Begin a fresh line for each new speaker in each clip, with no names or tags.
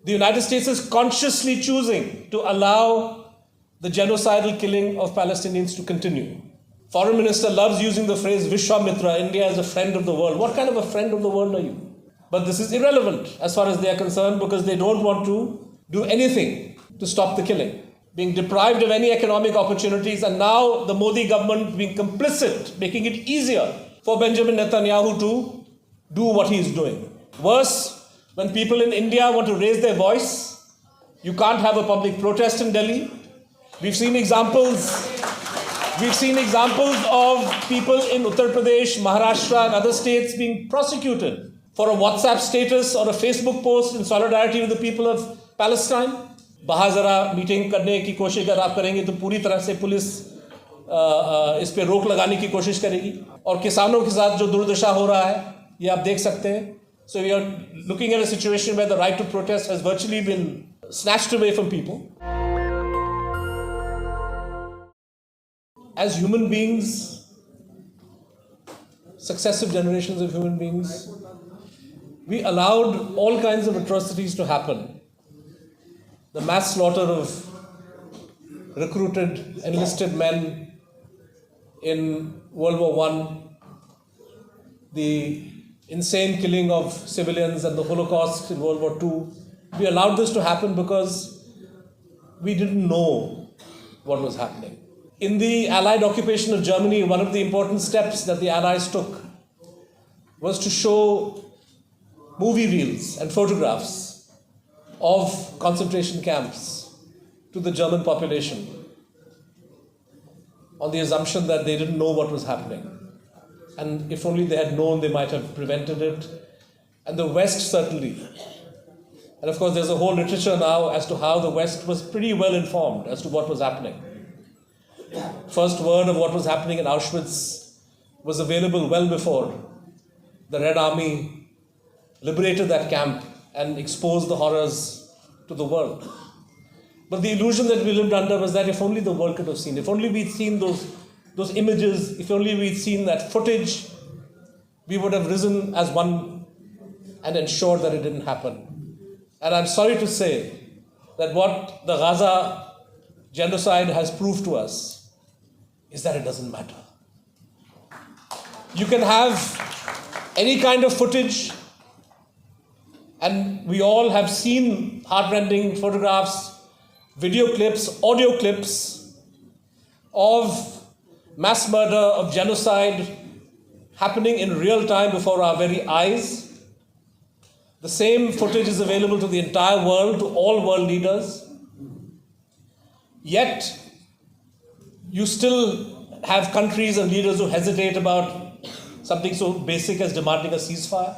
The United States is consciously choosing to allow the genocidal killing of Palestinians to continue. Foreign Minister loves using the phrase Vishwamitra, India is a friend of the world. What kind of a friend of the world are you? But this is irrelevant as far as they are concerned, because they don't want to do anything to stop the killing. Being deprived of any economic opportunities, and now the Modi government being complicit, making it easier for Benjamin Netanyahu to do what he is doing. Worse, when people in India want to raise their voice, you can't have a public protest in Delhi. We've seen examples of people in Uttar Pradesh, Maharashtra and other states being prosecuted for a WhatsApp status or a Facebook post in solidarity with the people of Palestine. बाहर ज़रा meeting करने की कोशिश अगर आप करेंगे तो पूरी तरह से पुलिस इस पे रोक लगाने की कोशिश करेगी, और किसानों के साथ जो दुर्दशा हो रहा है ये आप देख सकते हैं. So we are looking at a situation where the right to protest has virtually been snatched away from people. As human beings, successive generations of human beings, we allowed all kinds of atrocities to happen. The mass slaughter of recruited, enlisted men in World War I, the insane killing of civilians and the Holocaust in World War II. We allowed this to happen because we didn't know what was happening. In the Allied occupation of Germany, one of the important steps that the Allies took was to show movie reels and photographs of concentration camps to the German population on the assumption that they didn't know what was happening. And if only they had known, they might have prevented it. And the West certainly. And of course, there's a whole literature now as to how the West was pretty well informed as to what was happening. First word of what was happening in Auschwitz was available well before the Red Army liberated that camp and exposed the horrors to the world. But the illusion that we lived under was that if only the world could have seen, if only we'd seen those images, if only we'd seen that footage, we would have risen as one and ensured that it didn't happen. And I'm sorry to say that what the Gaza genocide has proved to us is that it doesn't matter. You can have any kind of footage, and we all have seen heartrending photographs, video clips, audio clips of mass murder, of genocide happening in real time before our very eyes. The same footage is available to the entire world, to all world leaders. Yet, you still have countries and leaders who hesitate about something so basic as demanding a ceasefire.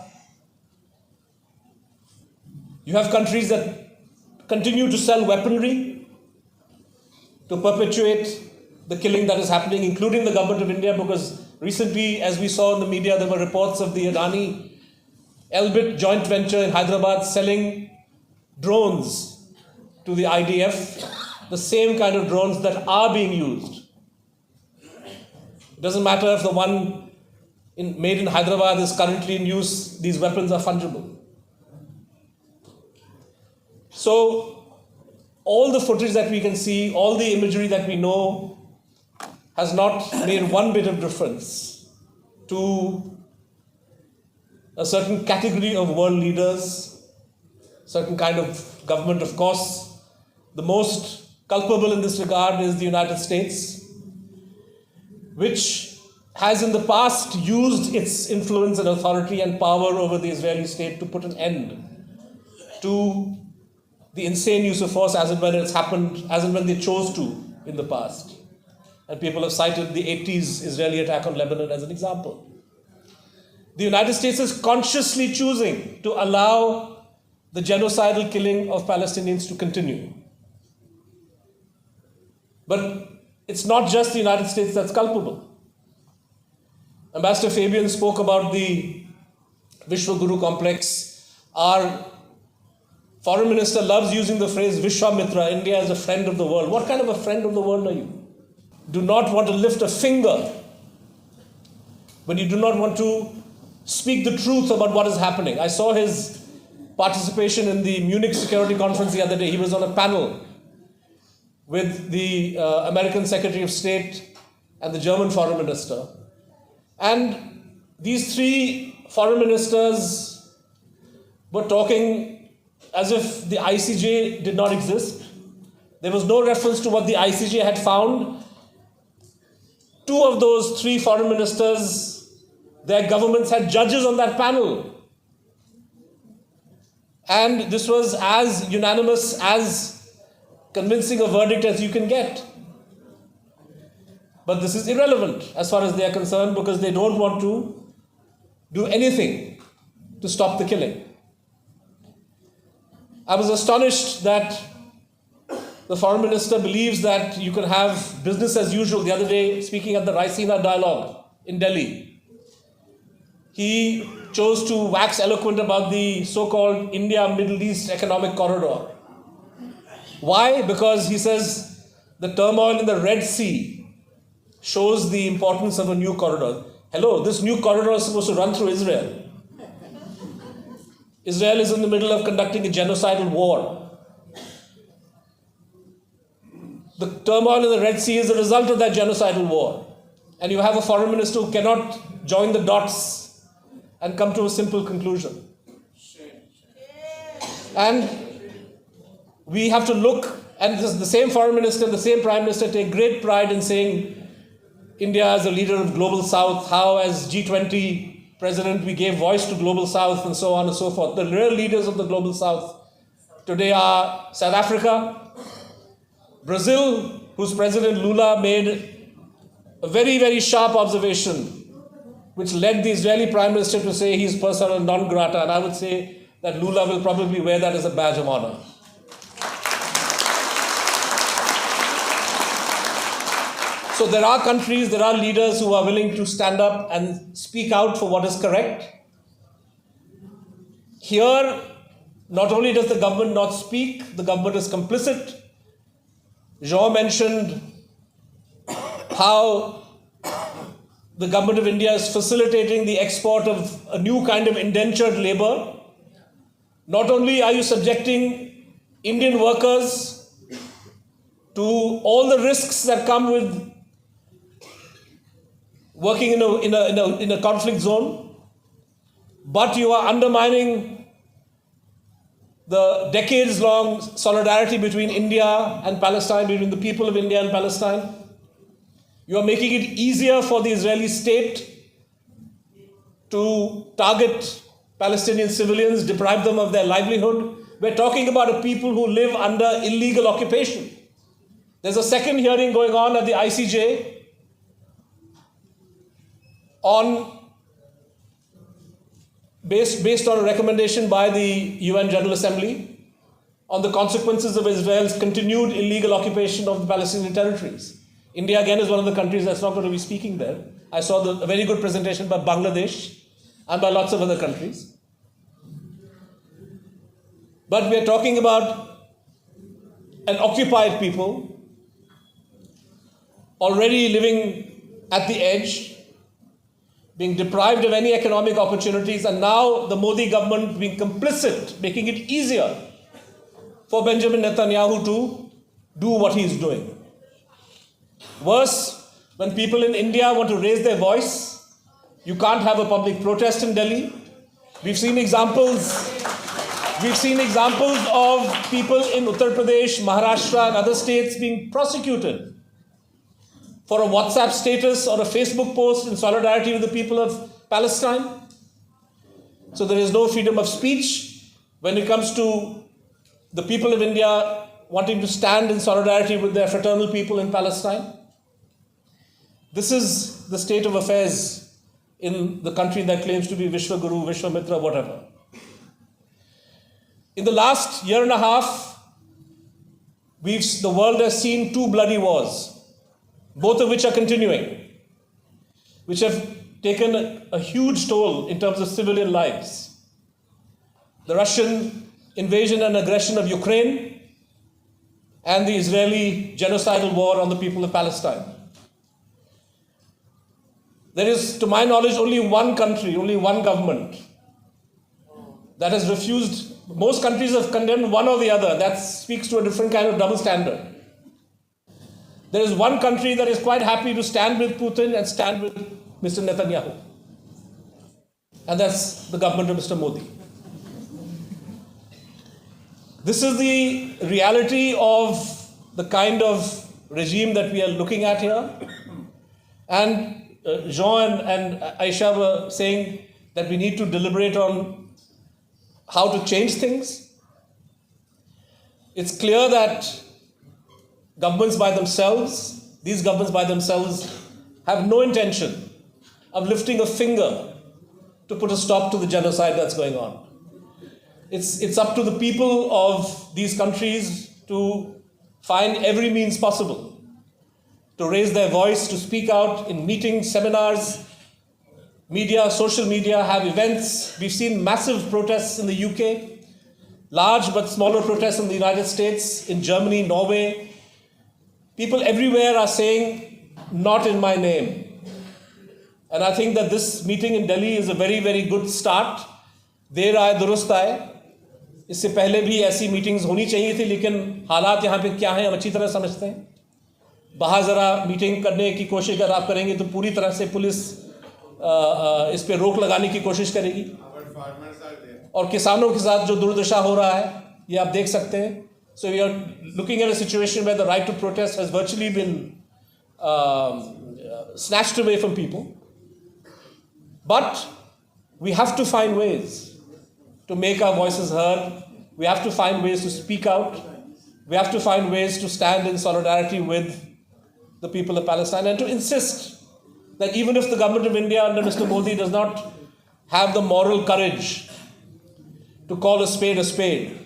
You have countries that continue to sell weaponry to perpetuate the killing that is happening, including the government of India, because recently, as we saw in the media, there were reports of the Adani Elbit joint venture in Hyderabad selling drones to the IDF, the same kind of drones that are being used. It doesn't matter if the one made in Hyderabad is currently in use, these weapons are fungible. So, all the footage that we can see, all the imagery that we know has not made one bit of difference to a certain category of world leaders, certain kind of government, of course. The most culpable in this regard is the United States, which has in the past used its influence and authority and power over the Israeli state to put an end to the insane use of force as and when it's happened, as and when they chose to in the past. And people have cited the 80s Israeli attack on Lebanon as an example. The United States is consciously choosing to allow the genocidal killing of Palestinians to continue. But it's not just the United States that's culpable. Ambassador Fabian spoke about the Vishwaguru complex. Our foreign minister loves using the phrase Vishwamitra, India is a friend of the world. What kind of a friend of the world are you? Do not want to lift a finger when you do not want to speak the truth about what is happening. I saw his participation in the Munich Security Conference the other day. He was on a panel with the American Secretary of State and the German Foreign Minister. And these three foreign ministers were talking as if the ICJ did not exist. There was no reference to what the ICJ had found. Two of those three foreign ministers, their governments had judges on that panel. And this was as unanimous, as convincing a verdict as you can get. But this is irrelevant as far as they are concerned, because they don't want to do anything to stop the killing. I was astonished that the foreign minister believes that you can have business as usual. The other day, speaking at the Raisina dialogue in Delhi, he chose to wax eloquent about the so-called India-Middle East Economic Corridor. Why? Because he says the turmoil in the Red Sea shows the importance of a new corridor. Hello, this new corridor is supposed to run through Israel. Israel is in the middle of conducting a genocidal war. The turmoil in the Red Sea is a result of that genocidal war. And you have a foreign minister who cannot join the dots and come to a simple conclusion. And we have to look, and the same foreign minister, the same prime minister take great pride in saying India as a leader of Global South, how as G20 president we gave voice to Global South and so on and so forth. The real leaders of the Global South today are South Africa, Brazil, whose president Lula made a very, very sharp observation, which led the Israeli prime minister to say he's persona non grata, and I would say that Lula will probably wear that as a badge of honor. So there are countries, there are leaders who are willing to stand up and speak out for what is correct. Here, not only does the government not speak, the government is complicit. Jean mentioned how the government of India is facilitating the export of a new kind of indentured labor. Not only are you subjecting Indian workers to all the risks that come with working in a conflict zone, but you are undermining the decades-long solidarity between India and Palestine, between the people of India and Palestine. You are making it easier for the Israeli state to target Palestinian civilians, deprive them of their livelihood. We're talking about a people who live under illegal occupation. There's a second hearing going on at the ICJ based on a recommendation by the UN General Assembly on the consequences of Israel's continued illegal occupation of the Palestinian territories. India again is one of the countries that's not going to be speaking there. I saw a very good presentation by Bangladesh and by lots of other countries. But we're talking about an occupied people already living at the edge, being deprived of any economic opportunities, and now the Modi government being complicit, making it easier for Benjamin Netanyahu to do what he's doing. Worse, when people in India want to raise their voice, you can't have a public protest in Delhi. We've seen examples of people in Uttar Pradesh, Maharashtra and other states being prosecuted for a WhatsApp status or a Facebook post in solidarity with the people of Palestine. So there is no freedom of speech when it comes to the people of India wanting to stand in solidarity with their fraternal people in Palestine. This is the state of affairs in the country that claims to be Vishwaguru, Vishwamitra, whatever. In the last year and a half, the world has seen two bloody wars, both of which are continuing, which have taken a huge toll in terms of civilian lives. The Russian invasion and aggression of Ukraine and the Israeli genocidal war on the people of Palestine. There is, to my knowledge, only one country, only one government that has refused Most countries have condemned one or the other. That speaks to a different kind of double standard. There is one country that is quite happy to stand with Putin and stand with Mr. Netanyahu. And that's the government of Mr. Modi. This is the reality of the kind of regime that we are looking at here. And Jean and Aisha were saying that we need to deliberate on how to change things. It's clear that governments by themselves, these governments by themselves, have no intention of lifting a finger to put a stop to the genocide that's going on. It's up to the people of these countries to find every means possible to raise their voice, to speak out in meetings, seminars, media, social media, have events. We've seen massive protests in the UK, large but smaller protests in the United States, in Germany, Norway. People everywhere are saying, not in my name. And I think that this meeting in Delhi is a very, very good start. देर आए दुरुस्त आए. इससे पहले भी ऐसी meetings होनी चाहिए थी, लेकिन हालात यहाँ पे क्या हैं हम अच्छी तरह समझते हैं. बाहर ज़रा मीटिंग करने की कोशिश अगर आप करेंगे तो पूरी तरह से पुलिस इस पे रोक लगाने की कोशिश करेगी. और किसानों के साथ जो दुर्दशा हो रहा है ये आप देख सकते हैं. So we are looking at a situation where the right to protest has virtually been snatched away from people. But we have to find ways to make our voices heard. We have to find ways to speak out. We have to find ways to stand in solidarity with the people of Palestine and to insist that even if the government of India under Mr. Modi does not have the moral courage to call a spade,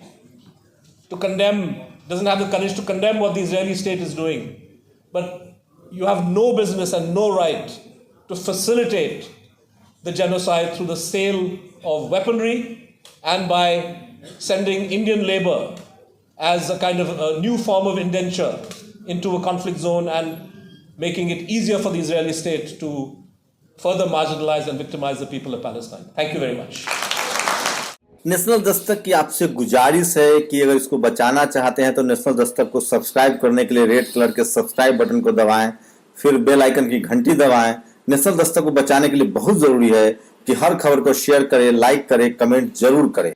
to condemn, doesn't have the courage to condemn what the Israeli state is doing, but you have no business and no right to facilitate the genocide through the sale of weaponry and by sending Indian labor as a kind of a new form of indenture into a conflict zone and making it easier for the Israeli state to further marginalize and victimize the people of Palestine. Thank you very much.
National Dastak की आपसे गुजारिश है कि अगर इसको बचाना चाहते हैं तो नेशनल दस्तक को सब्सक्राइब करने के लिए रेड कलर के सब्सक्राइब बटन को दबाएं, फिर बेल आइकन की घंटी दबाएं. नेशनल दस्तक को बचाने के लिए बहुत जरूरी है कि हर खबर को शेयर करें, लाइक करें, कमेंट जरूर करें.